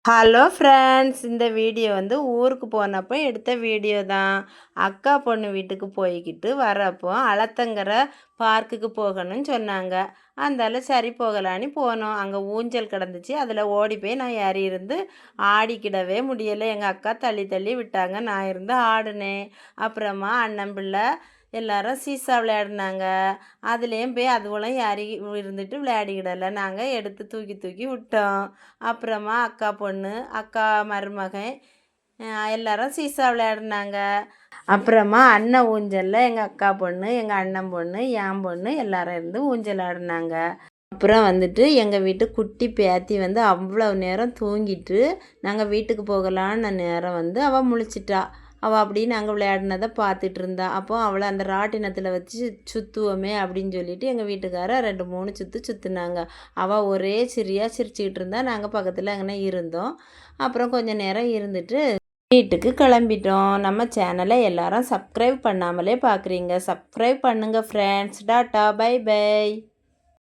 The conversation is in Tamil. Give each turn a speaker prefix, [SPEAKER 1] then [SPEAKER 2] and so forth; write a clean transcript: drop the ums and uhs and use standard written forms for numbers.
[SPEAKER 1] ஹலோ ஃப்ரெண்ட்ஸ், இந்த வீடியோ ஊருக்கு போனப்போ எடுத்த வீடியோ தான். அக்கா பொண்ணு வீட்டுக்கு போய்கிட்டு வரப்போ அலத்தங்கரை பார்க்குக்கு போகணும்னு சொன்னாங்க. அந்தால சரி போகலான்னு போனோம். அங்கே ஊஞ்சல் கிடந்துச்சு. அதில் ஓடி போய் நான் ஏறி இருந்து ஆடிக்கிடவே முடியலை. எங்கள் அக்கா தள்ளி தள்ளி விட்டாங்க. நான் இருந்து ஆடினேன். அப்புறமா அண்ணன் பிள்ளை எல்லாரும் சீசா விளையாடினாங்க. அதுலேயும் போய் அதுவெல்லாம் ஏறி இருந்துட்டு விளையாடிக்கிடலை. நாங்கள் எடுத்து தூக்கி தூக்கி விட்டோம். அப்புறமா அக்கா பொண்ணு, அக்கா மருமகன் எல்லாரும் சீசா விளையாடினாங்க. அப்புறமா அண்ணன் ஊஞ்சலில் எங்கள் அக்கா பொண்ணு, எங்கள் அண்ணன் பொண்ணு, என் பொண்ணு எல்லாரும் இருந்து ஊஞ்சல் ஆடினாங்க. அப்புறம் எங்கள் வீட்டு குட்டி பேத்தி அவ்வளோ நேரம் தூங்கிட்டு நாங்கள் வீட்டுக்கு போகலான்னு நேரம் அவள் முழிச்சிட்டா. அவள் அப்படி நாங்கள் விளையாடினதை பார்த்துட்டு இருந்தா. அப்போ அவளை அந்த ராட்டினத்தில் வச்சு சுற்றுவோமே அப்படின்னு சொல்லிட்டு எங்கள் வீட்டுக்காரர் 2-3 சுற்று சுற்றுனாங்க. அவள் ஒரே சிரிச்சுக்கிட்டு இருந்தா. நாங்கள் பக்கத்தில் அங்கே இருந்தோம். அப்புறம் கொஞ்சம் நேரம் இருந்துட்டு வீட்டுக்கு கிளம்பிட்டோம். நம்ம சேனலை எல்லாரும் சப்ஸ்கிரைப் பண்ணாமலே பார்க்குறீங்க. சப்ஸ்கிரைப் பண்ணுங்கள் ஃப்ரெண்ட்ஸ். Tata, by by.